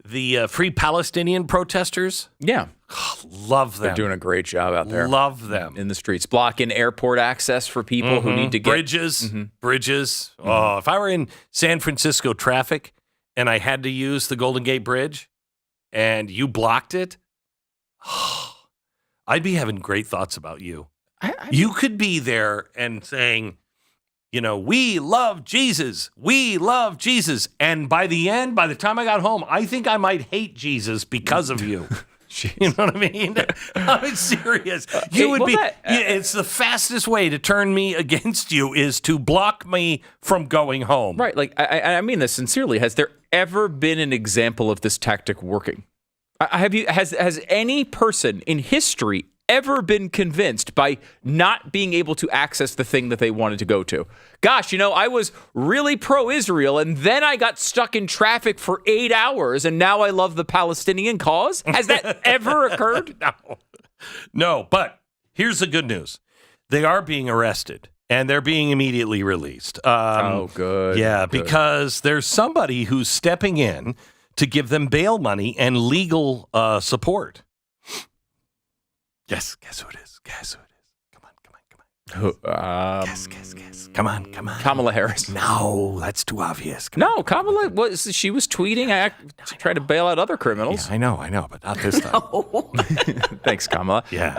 the Free Palestinian protesters. Yeah. Love them. They're doing a great job out there. Love them. In the streets. Blocking airport access for people who need to get... Bridges. Bridges. Oh, if I were in San Francisco traffic and I had to use the Golden Gate Bridge and you blocked it, I'd be having great thoughts about you. You could be there and saying, we love Jesus. We love Jesus. And by the time I got home, I think I might hate Jesus because of you. You know what I mean? I'm serious. It's the fastest way to turn me against you is to block me from going home. Right. Like, I mean this sincerely. Has there ever been an example of this tactic working? Has any person in history ever been convinced by not being able to access the thing that they wanted to go to? Gosh, I was really pro-Israel, and then I got stuck in traffic for 8 hours, and now I love the Palestinian cause? Has that ever occurred? No, but here's the good news. They are being arrested, and they're being immediately released. Good. Yeah, good. Because there's somebody who's stepping in to give them bail money and legal support. Guess who it is. Come on. Guess. Come on. Kamala Harris. No, that's too obvious. Kamala was tweeting, trying to bail out other criminals. Yeah, I know, but not this time. Thanks, Kamala. Yeah.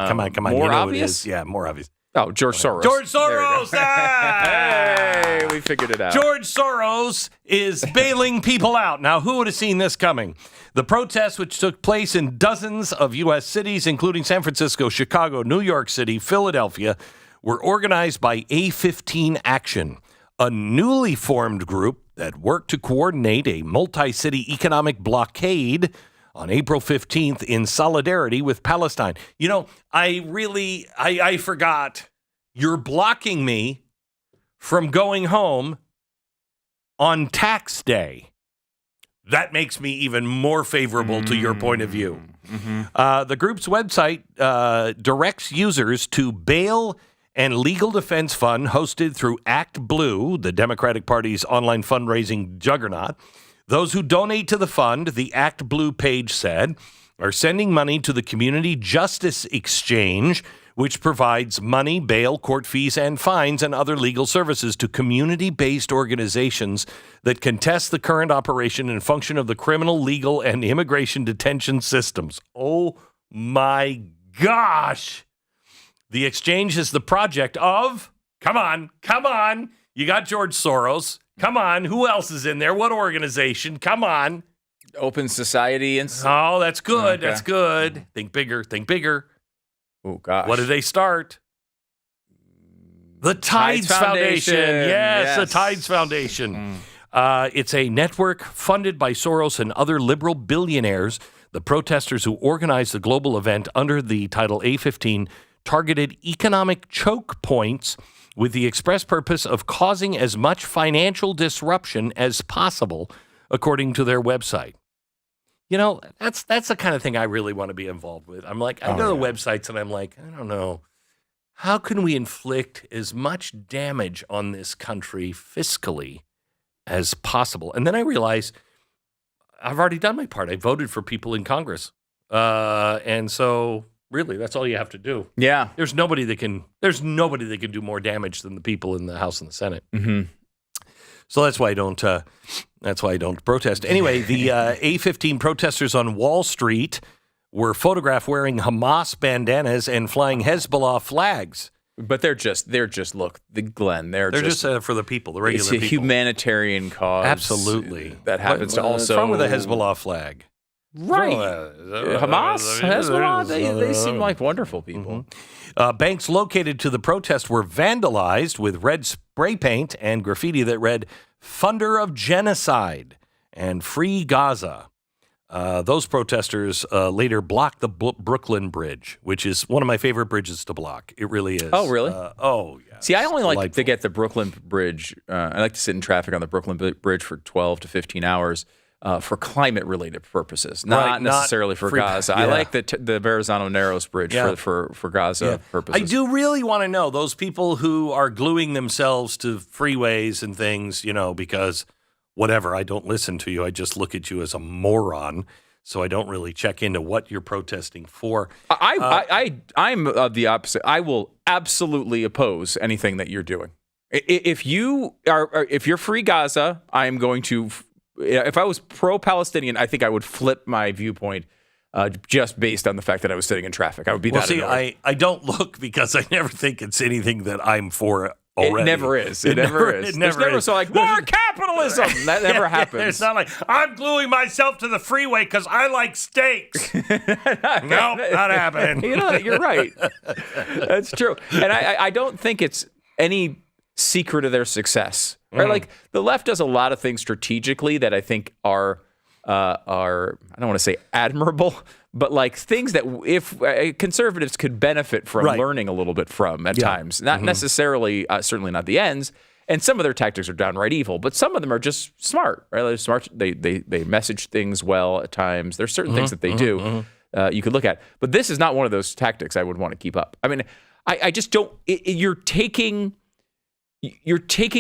Come on. More obvious? Yeah, more obvious. Oh, George Soros. George Soros! Hey, we figured it out. George Soros is bailing people out. Now, who would have seen this coming? The protests, which took place in dozens of U.S. cities, including San Francisco, Chicago, New York City, Philadelphia, were organized by A15 Action, a newly formed group that worked to coordinate a multi-city economic blockade on April 15th in solidarity with Palestine. I forgot. You're blocking me from going home on tax day. That makes me even more favorable to your point of view. The group's website directs users to bail and legal defense fund hosted through Act Blue, the Democratic Party's online fundraising juggernaut. Those who donate to the fund, the Act Blue page said, are sending money to the Community Justice Exchange, which provides money, bail, court fees, and fines and other legal services to community-based organizations that contest the current operation and function of the criminal, legal, and immigration detention systems. Oh, my gosh. The exchange is the project of, come on, you got George Soros. Come on, who else is in there? What organization? Come on. Open Society. Oh, that's good. Okay. That's good. Think bigger. Oh, gosh. What did they start? The Tides Foundation. Yes, the Tides Foundation. It's a network funded by Soros and other liberal billionaires. The protesters who organized the global event under the title A15 targeted economic choke points with the express purpose of causing as much financial disruption as possible, according to their website. That's the kind of thing I really want to be involved with. I'm like, I go to websites and I'm like, I don't know. How can we inflict as much damage on this country fiscally as possible? And then I realize I've already done my part. I voted for people in Congress. And so really, that's all you have to do. Yeah. There's nobody that can do more damage than the people in the House and the Senate. Mm-hmm. So that's why I don't protest. Anyway, the A15 protesters on Wall Street were photographed wearing Hamas bandanas and flying Hezbollah flags. But they're just Glenn. They're just for the people, the regular people. It's a humanitarian cause. Absolutely. That happens to also. What's wrong with the Hezbollah flag? Right. Hamas, Hezbollah, they seem like wonderful people. Mm-hmm. Banks located to the protest were vandalized with red spray paint and graffiti that read, "Funder of Genocide" and "Free Gaza." Those protesters later blocked the Brooklyn Bridge, which is one of my favorite bridges to block. It really is. Oh, really? Yeah. See, I only like to get the Brooklyn Bridge. I like to sit in traffic on the Brooklyn Bridge for 12 to 15 hours. For climate-related purposes, not necessarily for Gaza. Yeah. I like the Verrazano Narrows Bridge for Gaza purposes. I do really want to know those people who are gluing themselves to freeways and things, because whatever. I don't listen to you. I just look at you as a moron. So I don't really check into what you're protesting for. I'm of the opposite. I will absolutely oppose anything that you're doing. If you're free Gaza, I am going to. If I was pro-Palestinian, I think I would flip my viewpoint just based on the fact that I was sitting in traffic. I would be that annoyed. I don't look because I never think it's anything that I'm for. Already. It never is. It never is. There's never so like more capitalism. That never happens. It's not like I'm gluing myself to the freeway because I like steaks. Nope, not happening. You know, you're right. That's true. And I don't think it's any secret of their success. Right? Like the left does a lot of things strategically that I think are I don't want to say admirable, but like things that if conservatives could benefit from learning a little bit from at times, not necessarily, certainly not the ends. And some of their tactics are downright evil, but some of them are just smart, right? They're smart. They message things well at times. There's certain things that they do you could look at, but this is not one of those tactics I would want to keep up. I mean, I just don't. You're taking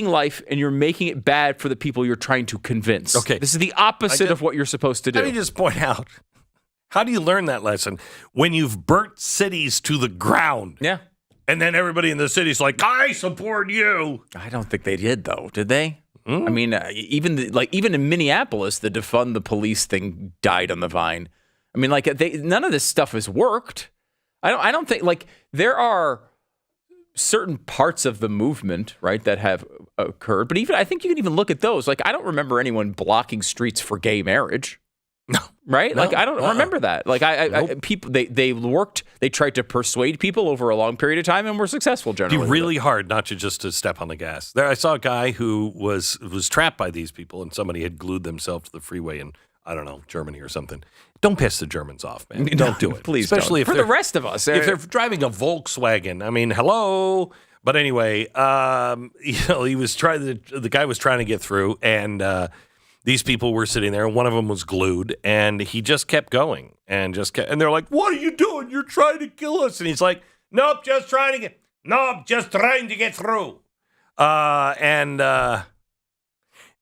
life and you're making it bad for the people you're trying to convince. Okay. This is the opposite of what you're supposed to do. Let me just point out, how do you learn that lesson? When you've burnt cities to the ground. Yeah. And then everybody in the city's like, I support you. I don't think they did, though. Did they? I mean, even in Minneapolis, the defund the police thing died on the vine. I mean, like none of this stuff has worked. I don't think like there are certain parts of the movement, right, that have occurred. But even I think you can even look at those. Like I don't remember anyone blocking streets for gay marriage. No. Right? No, like I don't remember that. Like people they worked, they tried to persuade people over a long period of time and were successful generally. Be really hard not to step on the gas. There I saw a guy who was trapped by these people and somebody had glued themselves to the freeway in, I don't know, Germany or something. Don't piss the Germans off, man. Don't do it. Please Especially don't. For the rest of us. If they're driving a Volkswagen, I mean, hello. But anyway, the guy was trying to get through and these people were sitting there, and one of them was glued, and he just kept going, and they're like, "What are you doing? You're trying to kill us!" And he's like, "Nope, just trying to get through." And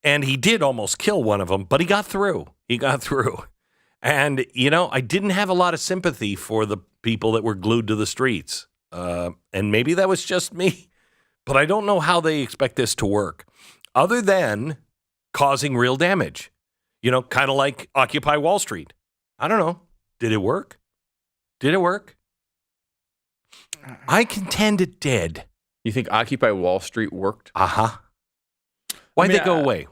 he did almost kill one of them, but he got through. And I didn't have a lot of sympathy for the people that were glued to the streets, and maybe that was just me, but I don't know how they expect this to work, other than causing real damage, kind of like Occupy Wall Street. I don't know. Did it work? I contend it did. You think Occupy Wall Street worked? Uh-huh. Why'd they go away?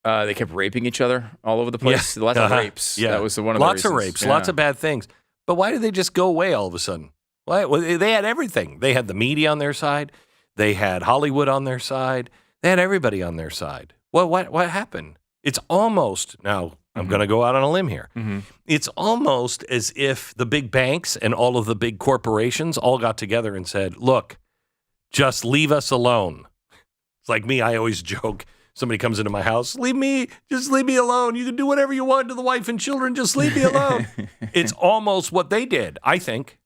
They kept raping each other all over the place. Yeah. Lots of rapes. Yeah. That was one of lots the of reasons. rapes, lots of bad things. But why did they just go away all of a sudden? Why? Well, they had everything. They had the media on their side. They had Hollywood on their side. They had everybody on their side. Well, what happened? It's almost, now I'm going to go out on a limb here. It's almost as if the big banks and all of the big corporations all got together and said, look, just leave us alone. It's like me, I always joke. Somebody comes into my house, just leave me alone. You can do whatever you want to the wife and children. Just leave me alone. It's almost what they did, I think.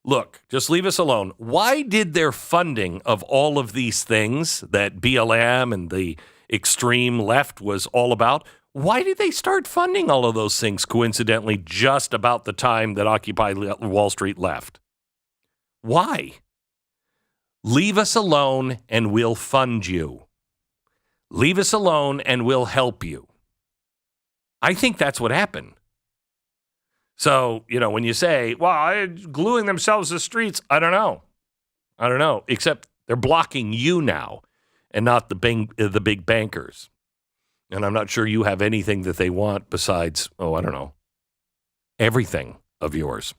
Look, just leave us alone. Why did their funding of all of these things that BLM and the extreme left was all about, why did they start funding all of those things coincidentally just about the time that Occupy Wall Street left? Why? Leave us alone and we'll fund you. Leave us alone and we'll help you. I think that's what happened. So, when you say, well, gluing themselves to the streets, I don't know, except they're blocking you now and not the big bankers. And I'm not sure you have anything that they want besides, I don't know, everything of yours.